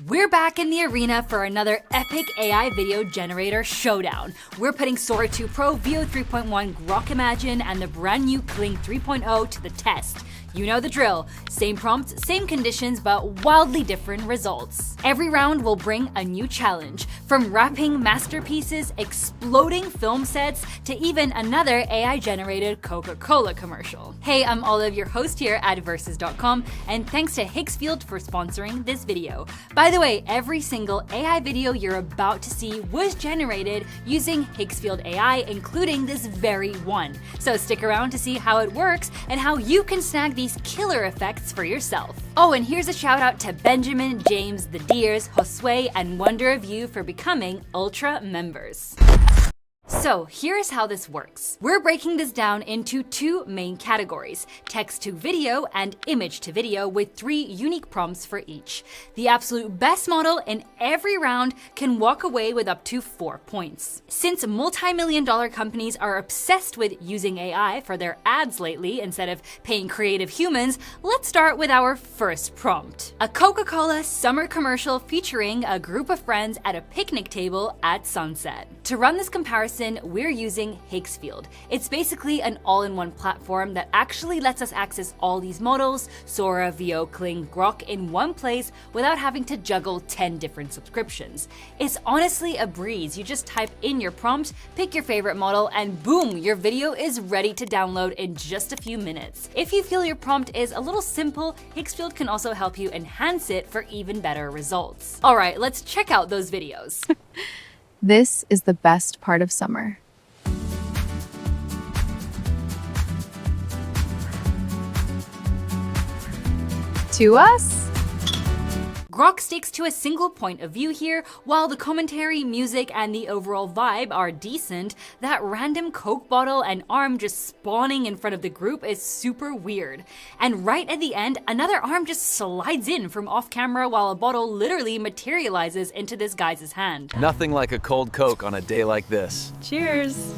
We're back in the arena for another epic AI video generator showdown. We're putting Sora 2 Pro, Veo 3.1, Grok Imagine, and the brand new Kling 3.0 to the test. You know the drill. Same prompts, same conditions, but wildly different results. Every round will bring a new challenge, from rapping masterpieces, exploding film sets, to even another AI-generated Coca-Cola commercial. Hey, I'm Olive, your host here at Versus.com, and thanks to Higgsfield for sponsoring this video. By the way, every single AI video you're about to see was generated using Higgsfield AI, including this very one. So stick around to see how it works and how you can snag these killer effects for yourself. Oh, and here's a shout out to Benjamin, James, the Deers, Josue, and Wonder of You for becoming Ultra members. So here's how this works. We're breaking this down into two main categories, text to video and image to video, with 3 unique prompts for each. The absolute best model in every round can walk away with up to 4 points. Since multi-million-dollar companies are obsessed with using AI for their ads lately instead of paying creative humans, let's start with our first prompt. A Coca-Cola summer commercial featuring a group of friends at a picnic table at sunset. To run this comparison, we're using Higgsfield. It's basically an all-in-one platform that actually lets us access all these models, Sora, Veo, Kling, Grok, in one place without having to juggle 10 different subscriptions. It's honestly a breeze. You just type in your prompt, pick your favorite model, and boom, your video is ready to download in just a few minutes. If you feel your prompt is a little simple, Higgsfield can also help you enhance it for even better results. All right, let's check out those videos. This is the best part of summer. To us? Grok sticks to a single point of view here. While the commentary, music, and the overall vibe are decent, that random Coke bottle and arm just spawning in front of the group is super weird. And right at the end, another arm just slides in from off camera while a bottle literally materializes into this guy's hand. Nothing like a cold Coke on a day like this. Cheers.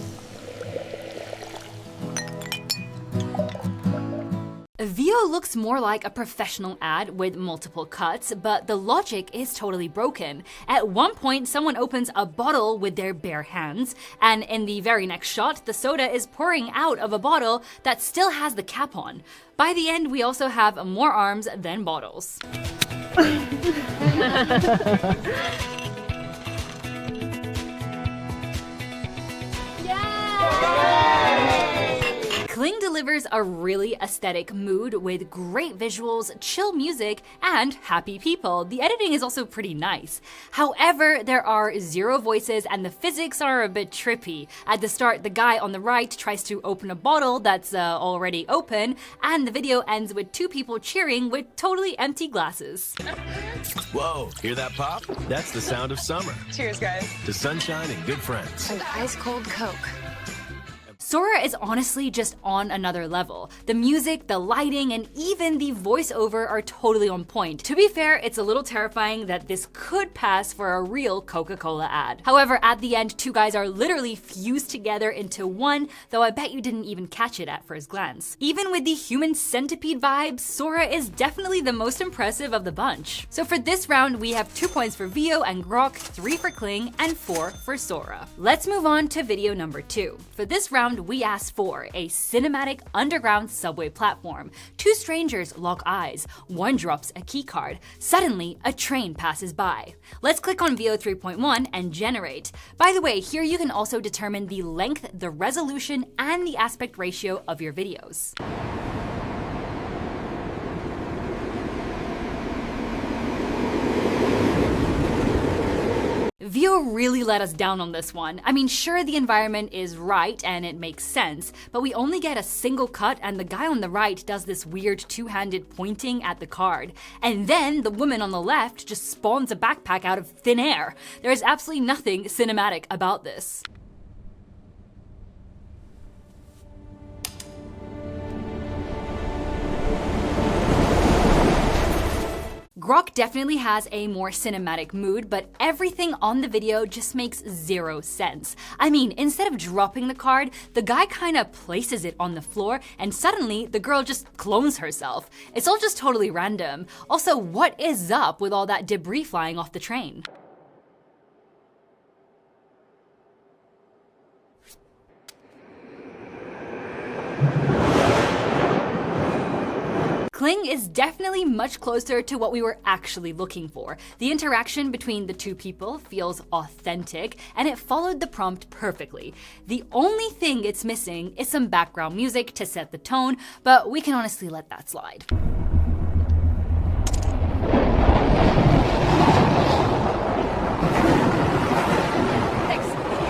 Veo looks more like a professional ad with multiple cuts, but the logic is totally broken. At one point, someone opens a bottle with their bare hands, and in the very next shot, the soda is pouring out of a bottle that still has the cap on. By the end, we also have more arms than bottles. Kling delivers a really aesthetic mood with great visuals, chill music, and happy people. The editing is also pretty nice. However, there are 0 voices and the physics are a bit trippy. At the start, the guy on the right tries to open a bottle that's already open, and the video ends with 2 people cheering with totally empty glasses. Whoa, hear that pop? That's the sound of summer. Cheers, guys. To sunshine and good friends. And ice-cold Coke. Sora is honestly just on another level. The music, the lighting, and even the voiceover are totally on point. To be fair, it's a little terrifying that this could pass for a real Coca-Cola ad. However, at the end, 2 guys are literally fused together into one, though I bet you didn't even catch it at first glance. Even with the human centipede vibes, Sora is definitely the most impressive of the bunch. So for this round, we have 2 points for Veo and Grok, 3 for Kling, and 4 for Sora. Let's move on to video number 2. For this round, we asked for a cinematic underground subway platform. 2 strangers lock eyes. One drops a keycard. Suddenly, a train passes by. Let's click on Veo 3.1 and generate. By the way, here you can also determine the length, the resolution, and the aspect ratio of your videos. Veo really let us down on this one. I mean, sure, the environment is right and it makes sense, but we only get a single cut and the guy on the right does this weird 2-handed pointing at the card. And then the woman on the left just spawns a backpack out of thin air. There is absolutely nothing cinematic about this. Grok definitely has a more cinematic mood, but everything on the video just makes zero sense. I mean, instead of dropping the card, the guy kinda places it on the floor and suddenly the girl just clones herself. It's all just totally random. Also, what is up with all that debris flying off the train? Kling is definitely much closer to what we were actually looking for. The interaction between the two people feels authentic, and it followed the prompt perfectly. The only thing it's missing is some background music to set the tone, but we can honestly let that slide.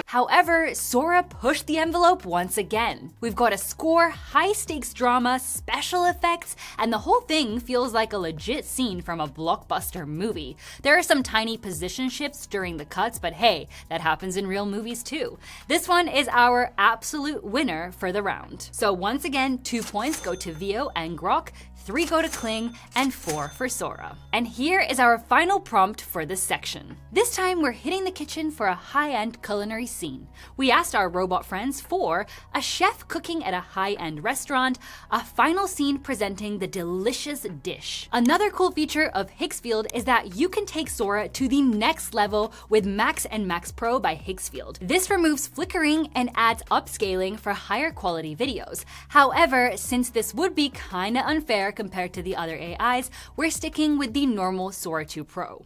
However, Sora pushed the envelope once again. We've got a score, high-stakes drama, special effects, and the whole thing feels like a legit scene from a blockbuster movie. There are some tiny position shifts during the cuts, but hey, that happens in real movies too. This one is our absolute winner for the round. So once again, 2 points go to Vio and Grok, 3 go to Kling, and 4 for Sora. And here is our final prompt for this section. This time we're hitting the kitchen for a high-end culinary scene. We asked our robot friends for a chef cooking at a high-end restaurant, a final scene presenting the delicious dish. Another cool feature of Higgsfield is that you can take Sora to the next level with Max and Max Pro by Higgsfield. This removes flickering and adds upscaling for higher quality videos. However, since this would be kinda unfair compared to the other AIs, we're sticking with the normal Sora 2 Pro.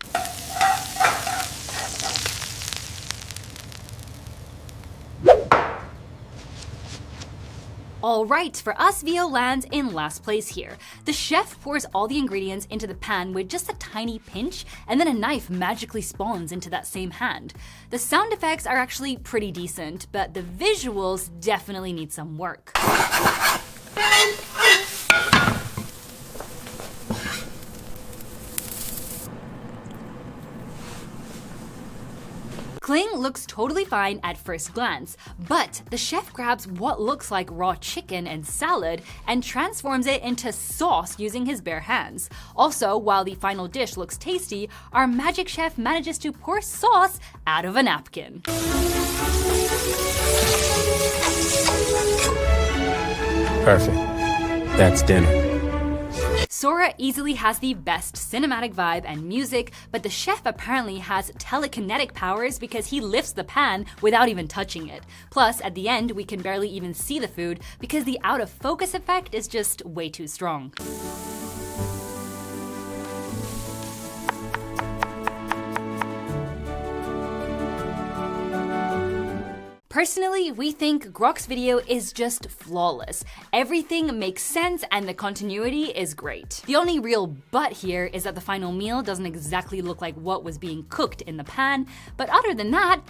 Alright, for us, Vio lands in last place here. The chef pours all the ingredients into the pan with just a tiny pinch, and then a knife magically spawns into that same hand. The sound effects are actually pretty decent, but the visuals definitely need some work. Kling looks totally fine at first glance, but the chef grabs what looks like raw chicken and salad and transforms it into sauce using his bare hands. Also, while the final dish looks tasty, our magic chef manages to pour sauce out of a napkin. Perfect. That's dinner. Sora easily has the best cinematic vibe and music, but the chef apparently has telekinetic powers because he lifts the pan without even touching it. Plus, at the end, we can barely even see the food because the out of focus effect is just way too strong. Personally, we think Grok's video is just flawless. Everything makes sense and the continuity is great. The only real but here is that the final meal doesn't exactly look like what was being cooked in the pan, but other than that,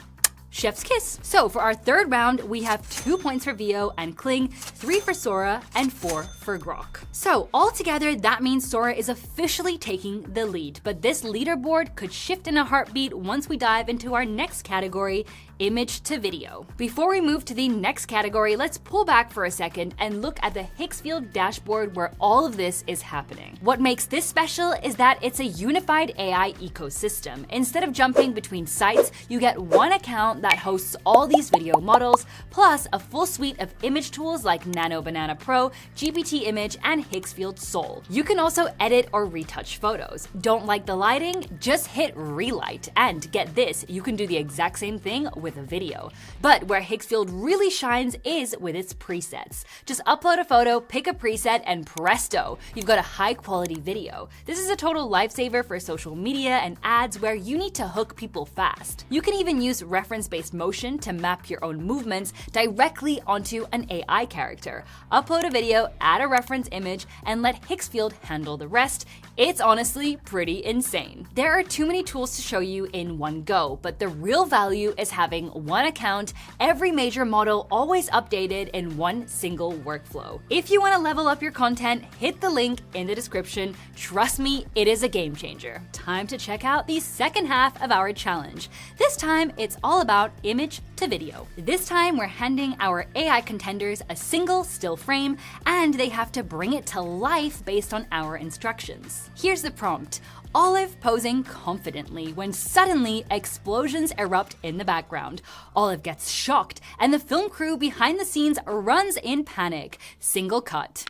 chef's kiss. So for our third round, we have 2 points for Vio and Kling, 3 for Sora, and 4 for Grok. So altogether, that means Sora is officially taking the lead, but this leaderboard could shift in a heartbeat once we dive into our next category, image to video. Before we move to the next category, let's pull back for a second and look at the Higgsfield dashboard where all of this is happening. What makes this special is that it's a unified AI ecosystem. Instead of jumping between sites, you get one account that hosts all these video models, plus a full suite of image tools like Nano Banana Pro, GPT Image, and Higgsfield Soul. You can also edit or retouch photos. Don't like the lighting? Just hit relight, and get this, you can do the exact same thing with a video. But where Higgsfield really shines is with its presets. Just upload a photo, pick a preset, and presto, you've got a high quality video. This is a total lifesaver for social media and ads where you need to hook people fast. You can even use reference-based motion to map your own movements directly onto an AI character. Upload a video, add a reference image, and let Higgsfield handle the rest. It's honestly pretty insane. There are too many tools to show you in one go, but the real value is having one account, every major model always updated in one single workflow. If you want to level up your content, hit the link in the description. Trust me, it is a game changer. Time to check out the second half of our challenge. This time, it's all about image to video. This time, we're handing our AI contenders a single still frame, and they have to bring it to life based on our instructions. Here's the prompt. Olive posing confidently when suddenly explosions erupt in the background. Olive gets shocked, and the film crew behind the scenes runs in panic. Single cut.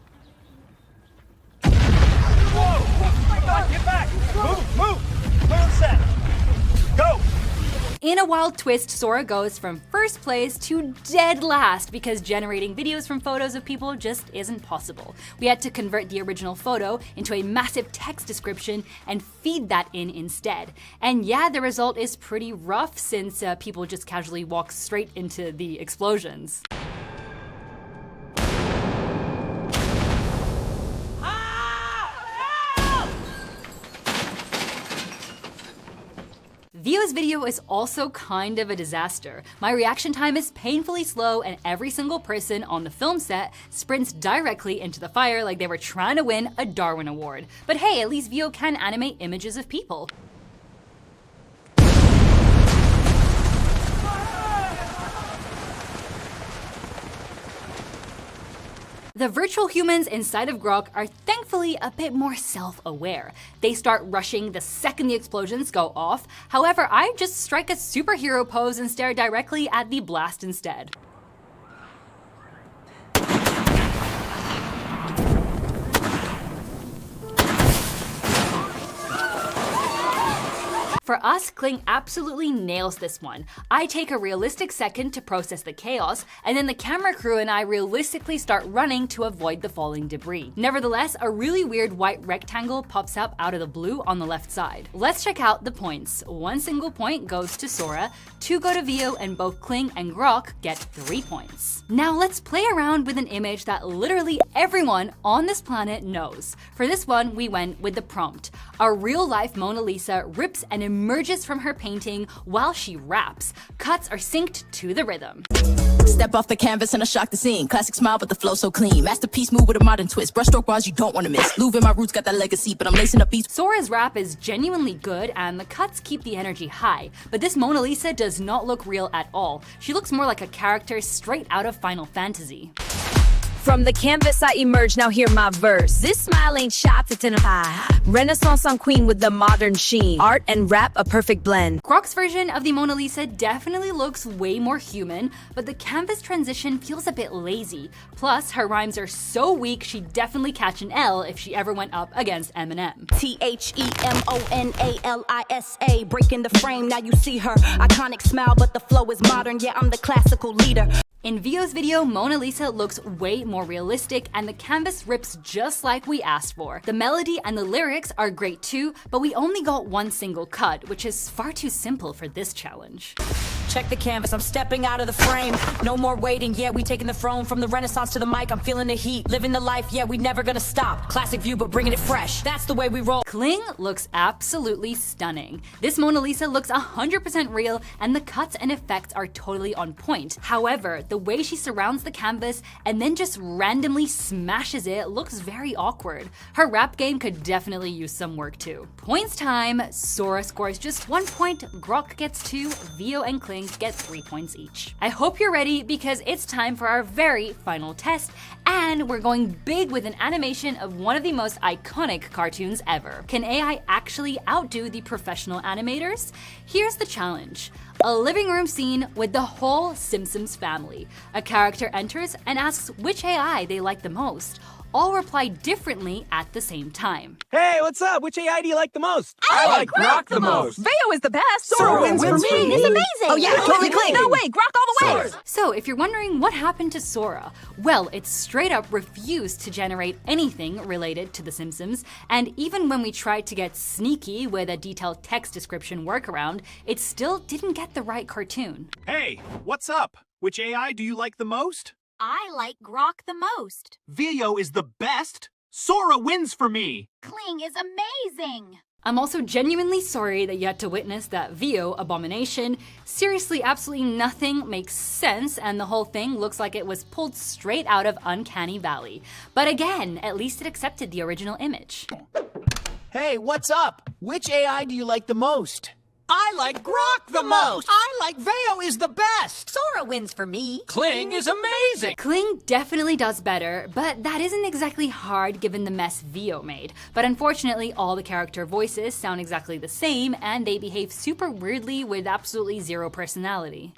Whoa! Get back! Move! Clear the set! Go! In a wild twist, Sora goes from first place to dead last because generating videos from photos of people just isn't possible. We had to convert the original photo into a massive text description and feed that in instead. And yeah, the result is pretty rough since people just casually walk straight into the explosions. Vio's video is also kind of a disaster. My reaction time is painfully slow, and every single person on the film set sprints directly into the fire like they were trying to win a Darwin Award. But hey, at least Vio can animate images of people. The virtual humans inside of Grok are thankfully a bit more self-aware. They start rushing the second the explosions go off. However, I just strike a superhero pose and stare directly at the blast instead. For us, Kling absolutely nails this one. I take a realistic second to process the chaos, and then the camera crew and I realistically start running to avoid the falling debris. Nevertheless, a really weird white rectangle pops up out of the blue on the left side. Let's check out the points. 1 single point goes to Sora, 2 go to Vio, and both Kling and Grok get 3 points. Now let's play around with an image that literally everyone on this planet knows. For this one, we went with the prompt. A real-life Mona Lisa rips and emerges from her painting while she raps. Cuts are synced to the rhythm. Step off the canvas and I shock the scene. Classic smile, but the flow so clean. Masterpiece move with a modern twist. Brushstroke bars you don't want to miss. Louvre in my roots got that legacy, but I'm lacing up beats. Sora's rap is genuinely good and the cuts keep the energy high, but this Mona Lisa does not look real at all. She looks more like a character straight out of Final Fantasy. From the canvas I emerge, now hear my verse. This smile ain't shot to identify. Renaissance on queen with the modern sheen. Art and rap, a perfect blend. Grok's version of the Mona Lisa definitely looks way more human, but the canvas transition feels a bit lazy. Plus, her rhymes are so weak she'd definitely catch an L if she ever went up against Eminem. THEMONALISA, breaking the frame, now you see her. Iconic smile, but the flow is modern, yeah, I'm the classical leader. In Vio's video, Mona Lisa looks way more realistic and the canvas rips just like we asked for. The melody and the lyrics are great too, but we only got 1 single cut, which is far too simple for this challenge. Check the canvas, I'm stepping out of the frame. No more waiting, yeah, we taking the throne. From the Renaissance to the mic, I'm feeling the heat. Living the life, yeah, we never gonna stop. Classic view, but bringing it fresh. That's the way we roll. Kling looks absolutely stunning. This Mona Lisa looks 100% real and the cuts and effects are totally on point. However, the way she surrounds the canvas and then just randomly smashes it looks very awkward. Her rap game could definitely use some work too. Points time. Sora scores just 1 point, Grok gets 2, Vio and Kling get 3 points each. I hope you're ready because it's time for our very final test, and we're going big with an animation of one of the most iconic cartoons ever. Can AI actually outdo the professional animators? Here's the challenge. A living room scene with the whole Simpsons family. A character enters and asks which AI they like the most. All reply differently at the same time. Hey, what's up? Which AI do you like the most? I like Grok the most. Vio is the best. Sora wins for me. It's amazing. Oh yeah, totally Kling. No way, Grok all the way. So if you're wondering what happened to Sora, well, it straight up refused to generate anything related to The Simpsons, and even when we tried to get sneaky with a detailed text description workaround, it still didn't get the right cartoon. Hey, what's up? Which AI do you like the most? I like Grok the most. Vio is the best. Sora wins for me. Kling is amazing. I'm also genuinely sorry that you had to witness that Vio abomination. Seriously, absolutely nothing makes sense, and the whole thing looks like it was pulled straight out of Uncanny Valley. But again, at least it accepted the original image. Hey, what's up? Which AI do you like the most? I like Grok the most. I like Veo is the best. Sora wins for me. Kling is amazing. Kling definitely does better, but that isn't exactly hard given the mess Veo made. But unfortunately, all the character voices sound exactly the same, and they behave super weirdly with absolutely zero personality.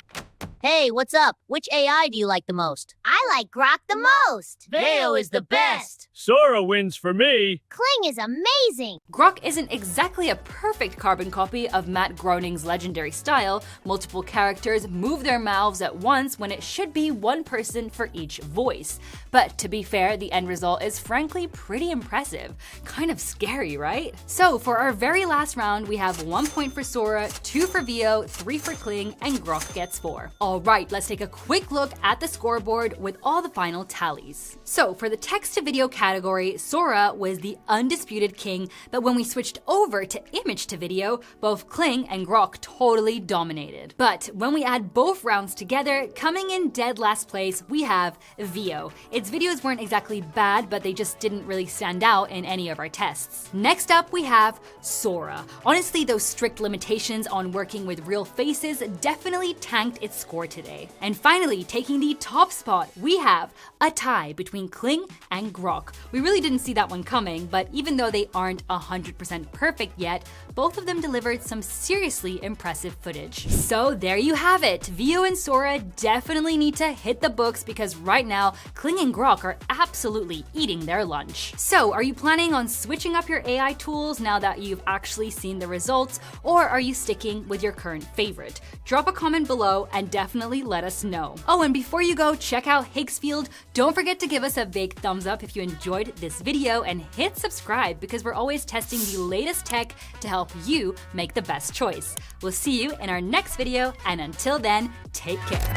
Hey, what's up? Which AI do you like the most? I like Grok the most. Veo is the best. Sora wins for me. Kling is amazing. Grok isn't exactly a perfect carbon copy of Matt Groening's legendary style. Multiple characters move their mouths at once when it should be one person for each voice. But to be fair, the end result is frankly pretty impressive. Kind of scary, right? So for our very last round, we have 1 point for Sora, 2 for Veo, 3 for Kling, and Grok gets 4. Alright, let's take a quick look at the scoreboard with all the final tallies. So for the text to video category, Sora was the undisputed king, but when we switched over to image to video, both Kling and Grok totally dominated. But when we add both rounds together, coming in dead last place, we have Veo. Its videos weren't exactly bad, but they just didn't really stand out in any of our tests. Next up, we have Sora. Honestly, those strict limitations on working with real faces definitely tanked its score today. And finally, taking the top spot, we have a tie between Kling and Grok. We really didn't see that one coming, but even though they aren't 100% perfect yet, both of them delivered some seriously impressive footage. So there you have it. Veo and Sora definitely need to hit the books because right now, Kling and Grok are absolutely eating their lunch. So are you planning on switching up your AI tools now that you've actually seen the results, or are you sticking with your current favorite? Drop a comment below and definitely let us know. Oh, and before you go, check out Higgsfield. Don't forget to give us a big thumbs up if you enjoyed this video and hit subscribe because we're always testing the latest tech to help you make the best choice. We'll see you in our next video, and until then, take care.